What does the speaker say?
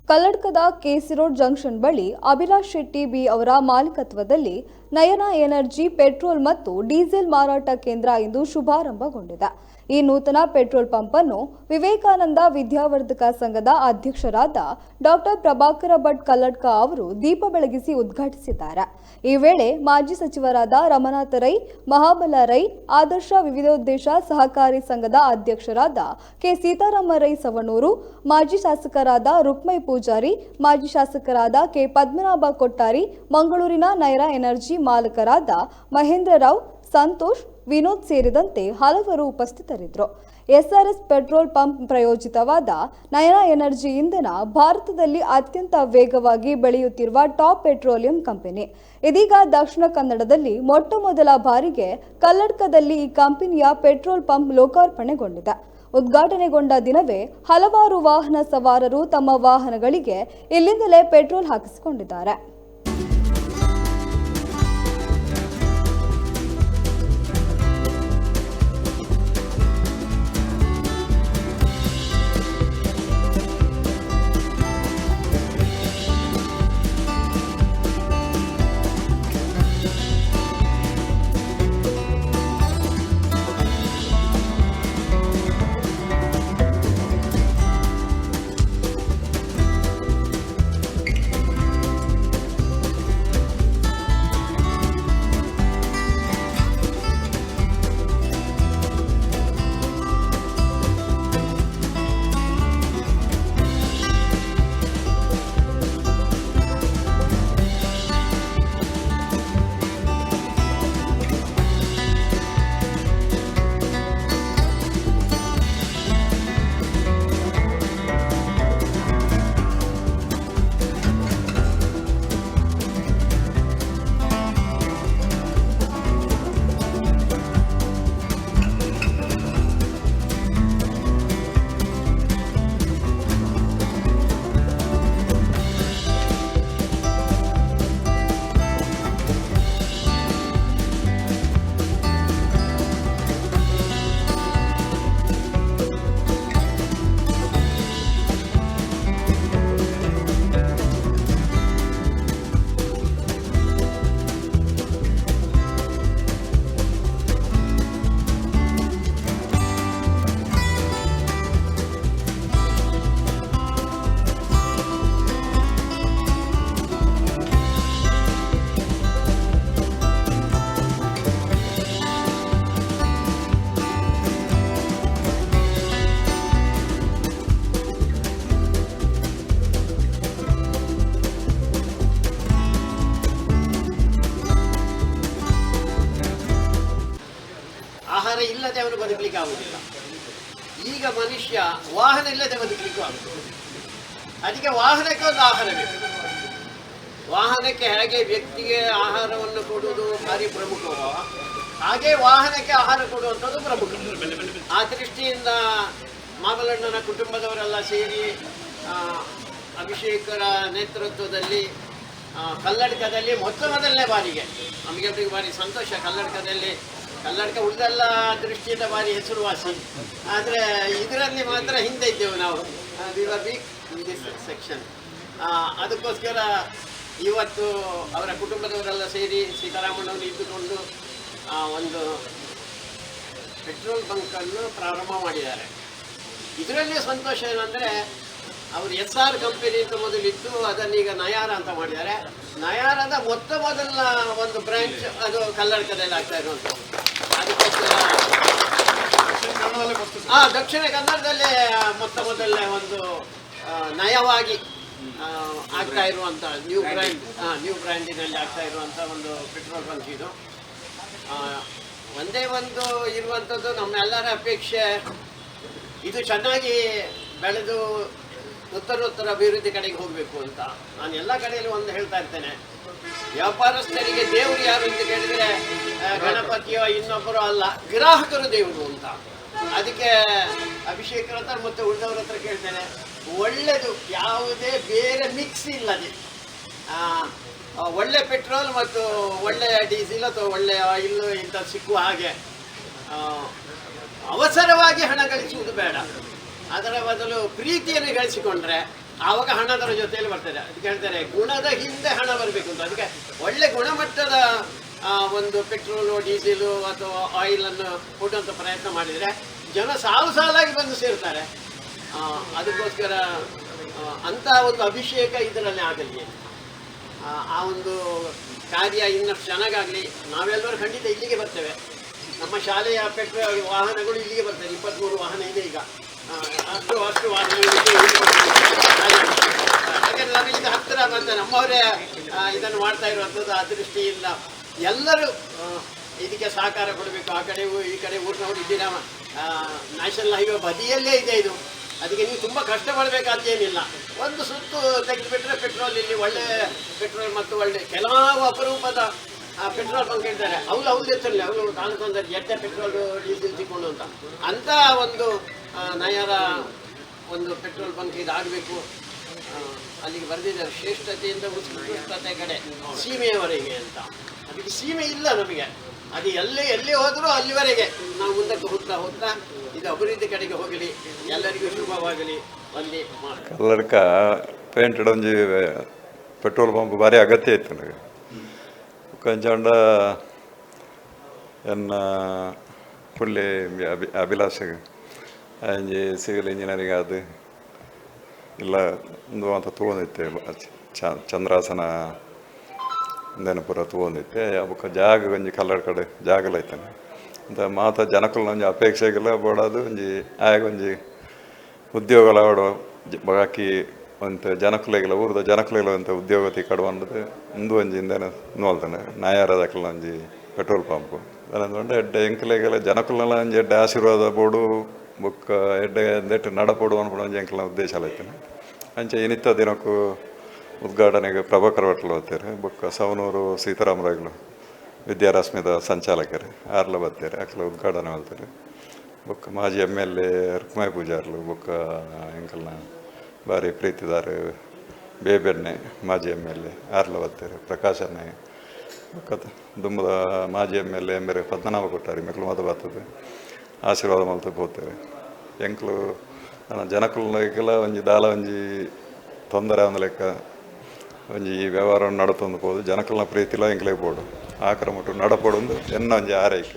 ಕಲ್ಲಡ್ಕದ KC road junction ಬಳಿ Abhilash Shetty B ಅವರ ಮಾಲೀಕತ್ವದಲ್ಲಿ ನಯನ energy petrol ಮತ್ತು ಡೀಸೆಲ್ ಮಾರಾಟ ಕೇಂದ್ರ ಇಂದು ಶುಭಾರಂಭಗೊಂಡಿದೆ. ಈ ನೂತನ ಪೆಟ್ರೋಲ್ ಪಂಪ್ ಅನ್ನು ವಿವೇಕಾನಂದ ವಿದ್ಯಾವರ್ಧಕ ಸಂಘದ ಅಧ್ಯಕ್ಷರಾದ ಡಾಕ್ಟರ್ ಪ್ರಭಾಕರ ಭಟ್ ಕಲ್ಲಡ್ಕ ಅವರು ದೀಪ ಬೆಳಗಿಸಿ ಉದ್ಘಾಟಿಸಿದ್ದಾರೆ. ಈ ವೇಳೆ ಮಾಜಿ ಸಚಿವರಾದ ರಮನಾಥ ರೈ, ಮಹಾಬಲ ರೈ, ಆದರ್ಶ ವಿವಿಧೋದ್ದೇಶ ಸಹಕಾರಿ ಸಂಘದ ಅಧ್ಯಕ್ಷರಾದ ಕೆ ಸೀತಾರಾಮ ರೈ ಸವಣೂರು, ಮಾಜಿ ಶಾಸಕರಾದ ರುಕ್ಮೈ ಪೂಜಾರಿ, ಮಾಜಿ ಶಾಸಕರಾದ ಕೆ ಪದ್ಮನಾಭ ಕೊಟ್ಟಾರಿ, ಮಂಗಳೂರಿನ ನಯನ ಎನರ್ಜಿ ಮಾಲಕರಾದ ಮಹೇಂದ್ರ ರಾವ್, ಸಂತೋಷ್, ವಿನೋದ್ ಸೇರಿದಂತೆ ಹಲವರು ಉಪಸ್ಥಿತರಿದ್ದರು. ಎಸ್ಆರ್ಎಸ್ ಪೆಟ್ರೋಲ್ ಪಂಪ್ ಪ್ರಾಯೋಜಿತವಾದ ನಯನ ಎನರ್ಜಿ ಇಂಧನ ಭಾರತದಲ್ಲಿ ಅತ್ಯಂತ ವೇಗವಾಗಿ ಬೆಳೆಯುತ್ತಿರುವ ಟಾಪ್ ಪೆಟ್ರೋಲಿಯಂ ಕಂಪನಿ. ಇದೀಗ ದಕ್ಷಿಣ ಕನ್ನಡದಲ್ಲಿ ಮೊಟ್ಟಮೊದಲ ಬಾರಿಗೆ ಕಲ್ಲಡ್ಕದಲ್ಲಿ ಈ ಕಂಪನಿಯ ಪೆಟ್ರೋಲ್ ಪಂಪ್ ಲೋಕಾರ್ಪಣೆಗೊಂಡಿದೆ. ಉದ್ಘಾಟನೆಗೊಂಡ ದಿನವೇ ಹಲವಾರು ವಾಹನ ಸವಾರರು ತಮ್ಮ ವಾಹನಗಳಿಗೆ ಇಲ್ಲಿಂದಲೇ ಪೆಟ್ರೋಲ್ ಹಾಕಿಸಿಕೊಂಡಿದ್ದಾರೆ. ಆಹಾರ ಇಲ್ಲದೆ ಅವನು ಬದುಕಲಿಕ್ಕೆ ಆಗುವುದಿಲ್ಲ. ಈಗ ಮನುಷ್ಯ ವಾಹನ ಇಲ್ಲದೆ ಬದುಕಲಿಕ್ಕೂ ಆಗುತ್ತದೆ. ಅದಕ್ಕೆ ವಾಹನಕ್ಕೆ ಒಂದು ಆಹಾರ ಬೇಕು. ವಾಹನಕ್ಕೆ ಹೇಗೆ ವ್ಯಕ್ತಿಗೆ ಆಹಾರವನ್ನು ಕೊಡುವುದು ಭಾರಿ ಪ್ರಮುಖವೋ ಹಾಗೆ ವಾಹನಕ್ಕೆ ಆಹಾರ ಕೊಡುವಂಥದ್ದು ಪ್ರಮುಖ. ಆ ದೃಷ್ಟಿಯಿಂದ ಮಾಮಲಣ್ಣನ ಕುಟುಂಬದವರೆಲ್ಲ ಸೇರಿ ಅಭಿಷೇಕರ ನೇತೃತ್ವದಲ್ಲಿ ಕಲ್ಲಡ್ಕದಲ್ಲಿ ಮೊದಲನೇ ಬಾರಿಗೆ ನಮಗೆಲ್ಲರಿಗೂ ಭಾರಿ ಸಂತೋಷ. ಕಲ್ಲಡ್ಕ ಉಳಿದೆಲ್ಲ ದೃಷ್ಟಿಯಿಂದ ಭಾರಿ ಹೆಸರುವಾಸಿ, ಆದರೆ ಇದರಲ್ಲಿ ಮಾತ್ರ ಹಿಂದೆ ಇದ್ದೆವು ನಾವು. Week in this section. ಅದಕ್ಕೋಸ್ಕರ ಇವತ್ತು ಅವರ ಕುಟುಂಬದವರೆಲ್ಲ ಸೇರಿ ಸೀತಾರಾಮಣ್ಣವರು ಇದ್ದುಕೊಂಡು ಒಂದು ಪೆಟ್ರೋಲ್ ಬಂಕನ್ನು ಪ್ರಾರಂಭ ಮಾಡಿದ್ದಾರೆ. ಇದರಲ್ಲಿ ಸಂತೋಷ ಏನಂದರೆ ಅವರು SR ಕಂಪನಿ ಅಂತ ಮೊದಲಿತ್ತು, ಅದನ್ನೀಗ ನಯಾರ ಅಂತ ಮಾಡಿದ್ದಾರೆ. ನಯಾರದ ಮೊದಲ ಒಂದು ಬ್ರಾಂಚ್ ಅದು ಕಲ್ಲಡ್ಕದಲ್ಲಿ ಆಗ್ತಾ ಇರುವಂಥದ್ದು. ಅದಕ್ಕೋಸ್ಕರ ದಕ್ಷಿಣ ಕನ್ನಡದಲ್ಲೇ ಮೊದಲನೇ ಒಂದು ನಯವಾಗಿ ಆಗ್ತಾ ಇರುವಂಥ ನ್ಯೂ ಬ್ರ್ಯಾಂಡಿನಲ್ಲಿ ಆಗ್ತಾ ಇರುವಂಥ ಒಂದು ಪೆಟ್ರೋಲ್ ಬಂಕ್ ಇದು. ಒಂದೇ ಒಂದು ಇರುವಂಥದ್ದು ನಮ್ಮೆಲ್ಲರ ಅಪೇಕ್ಷೆ, ಇದು ಚೆನ್ನಾಗಿ ಬೆಳೆದು ಉತ್ತರೋತ್ತರ ಅಭಿವೃದ್ಧಿ ಕಡೆಗೆ ಹೋಗಬೇಕು ಅಂತ. ನಾನು ಎಲ್ಲ ಕಡೆಯಲ್ಲೂ ಒಂದು ಹೇಳ್ತಾ ಇರ್ತೇನೆ, ವ್ಯಾಪಾರಸ್ಥರಿಗೆ ದೇವರು ಯಾರು ಅಂತ ಕೇಳಿದರೆ ಗಣಪತಿಯೋ ಇನ್ನೊಬ್ಬರು ಅಲ್ಲ, ಗ್ರಾಹಕರು ದೇವರು ಅಂತ. ಅದಕ್ಕೆ ಅಭಿಷೇಕರ ಹತ್ರ ಮತ್ತು ಉಳಿದವ್ರ ಹತ್ರ ಕೇಳ್ತೇನೆ, ಒಳ್ಳೆಯದು ಯಾವುದೇ ಬೇರೆ ಮಿಕ್ಸ್ ಇಲ್ಲದೆ ಒಳ್ಳೆ ಪೆಟ್ರೋಲ್ ಮತ್ತು ಒಳ್ಳೆಯ ಡೀಸೆಲ್ ಅಥವಾ ಒಳ್ಳೆಯ ಆಯಿಲ್ ಇಂಥ ಸಿಕ್ಕುವ ಹಾಗೆ ಅವಸರವಾಗಿ ಹಣ ಗಳಿಸುವುದು ಬೇಡ. ಅದರ ಬದಲು ಪ್ರೀತಿಯನ್ನು ಗಳಿಸಿಕೊಂಡ್ರೆ ಆವಾಗ ಹಣದರ ಜೊತೆಯಲ್ಲಿ ಬರ್ತಾರೆ. ಅದಕ್ಕೆ ಹೇಳ್ತಾರೆ ಗುಣದ ಹಿಂದೆ ಹಣ ಬರಬೇಕು ಅಂತ. ಅದಕ್ಕೆ ಒಳ್ಳೆ ಗುಣಮಟ್ಟದ ಒಂದು ಪೆಟ್ರೋಲು ಡೀಸೆಲು ಅಥವಾ ಆಯಿಲನ್ನು ಕೊಡುವಂಥ ಪ್ರಯತ್ನ ಮಾಡಿದರೆ ಜನ ಸಾಲಾಗಿ ಬಂದು ಸೇರ್ತಾರೆ. ಅದಕ್ಕೋಸ್ಕರ ಅಂಥ ಒಂದು ಅಭಿಷೇಕ ಇದರಲ್ಲಿ ಆಗಲಿ, ಆ ಒಂದು ಕಾರ್ಯ ಇನ್ನಷ್ಟು ಚೆನ್ನಾಗಾಗಲಿ. ನಾವೆಲ್ಲರೂ ಖಂಡಿತ ಇಲ್ಲಿಗೆ ಬರ್ತೇವೆ. ನಮ್ಮ ಶಾಲೆಯ ಪೆಟ್ರೋಲ್ ವಾಹನಗಳು ಇಲ್ಲಿಗೆ ಬರ್ತವೆ. 23 ವಾಹನ ಇದೆ ಈಗ. ಅಷ್ಟು ವಾಹನಗಳು ಯಾಕಂದರೆ ನಮಗೆ ಇದು ಹತ್ತಿರ ಬಂದ ನಮ್ಮವರೇ ಇದನ್ನು ಮಾಡ್ತಾ ಇರುವಂಥದ್ದು. ಆ ದೃಷ್ಟಿಯಿಂದ ಎಲ್ಲರೂ ಇದಕ್ಕೆ ಸಹಕಾರ ಕೊಡಬೇಕು. ಆ ಕಡೆ ಈ ಕಡೆ ಊರಿನವರು ಇದ್ದೀರಾ, ನ್ಯಾಷನಲ್ ಹೈವೇ ಬದಿಯಲ್ಲೇ ಇದೆ ಇದು. ಅದಕ್ಕೆ ನೀವು ತುಂಬ ಕಷ್ಟಪಡಬೇಕಾದ್ದೇನಿಲ್ಲ. ಒಂದು ಸುತ್ತು ತೆಗೆದುಬಿಟ್ರೆ ಪೆಟ್ರೋಲ್ ಇಲ್ಲಿ ಒಳ್ಳೆ ಪೆಟ್ರೋಲ್ ಮತ್ತು ಒಳ್ಳೆ ಕೆಲವು ಅಪರೂಪದ ಪೆಟ್ರೋಲ್ ಬಂಕ್ ಇರ್ತಾರೆ. ಅವ್ರು ಎತ್ತರಲಿ ಅವರು ತಾಲೂಕೊಂದರೆ ಎಡ್ಡೆ ಪೆಟ್ರೋಲ್ ಡೀಸೆಲ್ ಸಿಕ್ಕೊಂಡು ಅಂತ ಒಂದು ನಯರ ಒಂದು ಪೆಟ್ರೋಲ್ ಬಂಕ್ ಇದಾಗಬೇಕು. ಅಲ್ಲಿಗೆ ಬರೆದಿದ್ದಾರೆ ಶ್ರೇಷ್ಠತೆಯಿಂದ ಉತ್ಕೃಷ್ಟತೆ ಕಡೆ ಸೀಮೆಯವರೆಗೆ ಅಂತ. ಅದಕ್ಕೆ ಸೀಮೆ ಇಲ್ಲ ನಮಗೆ. ಅದು ಎಲ್ಲಿ ಹೋದರೂ ಅಲ್ಲಿವರೆಗೆ ನಾವು ಮುಂದಕ್ಕೆ ಹೋಗ್ತಾ ಇದು ಅಭಿವೃದ್ಧಿ ಕಡೆಗೆ ಹೋಗಲಿ. ಎಲ್ಲರಿಗೂ ಶುಭವಾಗಲಿ. ಒಂದೇ ಕಲ್ಲಡ್ಕ ಪೇಂಟೆಡ್ ಒಂಜಿ ಪೆಟ್ರೋಲ್ ಪಂಪ್ ಭಾರಿ ಅಗತ್ಯ ಇತ್ತು ನನಗೆ. ಕಂಚಾಂಡ ಎನ್ನ ಫುಲ್ಲಿ ಅಭಿಲಾಷ ಅಂಜಿ ಸಿವಿಲ್ ಇಂಜಿನಿಯರಿಂಗ್ ಅದು ಇಲ್ಲ ಒಂದು ಅಂತ ತೊಗೊಂಡಿತ್ತೆ. ಚಂದ್ರಾಸನ ಇಂದೇನು ಪೂರ ತೊಗೊಂಡಿತ್ತೆ. ಅವಕ್ಕೆ ಜಾಗ ಒಂಜಿ ಕಲ್ಲಡ ಕಡೆ ಜಾಗಲ ಐತಾನೆ ಅಂತ ಮಾತ ಜನಕುಲ್ ಒಂಜಿ ಅಪೇಕ್ಷೆಗೆಲ್ಲ ಬೋಡೋದು ಒಂಜಿ ಆಗ ಒಂಜಿ ಉದ್ಯೋಗಲ ಆಡೋ ಬಾಕಿ ಅಂತ ಜನಕುಲೆಗೆಲ್ಲ ಊರದ ಜನಕುಲೆಗೆಲ್ಲ ಅಂತ ಉದ್ಯೋಗ ತಿಕ್ಕಡುವಂಥದ್ದು ಒಂದು ಒಂಜಿ ಇಂದೇನು ನೋಲ್ತಾನೆ ನಾಯಾರದಕ್ಕೆಲ್ಲ ಒಂಜಿ ಪೆಟ್ರೋಲ್ ಪಂಪು ಅದೊಂದು ಎಡ್ಡೆ ಎಂಕಲೆಗೆಲ್ಲ ಜನಕುಲೆಲ್ಲ ಒಂಜಿ ಎಡ್ಡೆ ಆಶೀರ್ವಾದ ಬೋಡು ಬೊಕ್ಕ ಎಡ್ಡೆ ಎಂದೆಟ್ಟು ನಡಪೋಡು ಅನ್ಬಿಡೋ ಒಂಜಿ ಎಂಕಲ ಉದ್ದೇಶ ಆಯ್ತಾನೆ. ಅಂಚೆ ಏನಿತ್ತ ದಿನಕ್ಕೂ ಉದ್ಘಾಟನೆಗೆ ಪ್ರಭಾಕರ್ ಭಟ್ಲು ಹೋಗ್ತಾರೆ. ಬೊಕ್ಕ ಸವನೂರು ಸೀತಾರಾಮರಾಗ್ಲು ವಿದ್ಯಾರಶ್ಮಿದ ಸಂಚಾಲಕರು ಆರ್ಲ ಬರ್ತಾರೆ. ಅಕ್ಲ ಉದ್ಘಾಟನೆ ಮಾಡ್ತಾರೆ. ಬೊಕ್ಕ ಮಾಜಿ MLA ರುಕ್ಮಾಯಿ ಪೂಜಾರ್ಲು ಬೊಕ್ಕ ಎಂಕಲ್ನ ಭಾರಿ ಪ್ರೀತಿದಾರ ಬೇಬೆಣ್ಣೆ ಮಾಜಿ MLA ಆರ್ಲ ಬರ್ತಾರೆ. ಪ್ರಕಾಶನೆ ಬೊಕ್ಕ ದುಂಬದ ಮಾಜಿ MLA ಎಂಬರೆ ಪದ್ಮನಾಭ ಕೊಟ್ಟಾರಿ ಮೆಕ್ಲು ಮತ ಬರ್ತದೆ ಆಶೀರ್ವಾದ ಮಲ್ತಕ್ಕೆ ಹೋಗ್ತಾರೆ. ಎಂಕ್ಲು ಜನಕುಲೆಗೆಲ್ಲ ಒಂಜಿ ದಾಲ ಒಂಜಿ ತೊಂದರೆ ಅಂದ ಲೆಕ್ಕ ಒಂಜಿ ಈ ವ್ಯವಹಾರವನ್ನು ನಡತೊಂದು ಹೋದು ಜನಕಲ್ನ ಪ್ರೀತಿಲ ಎಂಕ್ಲೆಗೆ ಬೋಡು ಆಕ್ರಮಟ್ಟು ನಡಪೊಡು ಎನ್ನ ಒಂಜಿ ಆರೈಕೆ.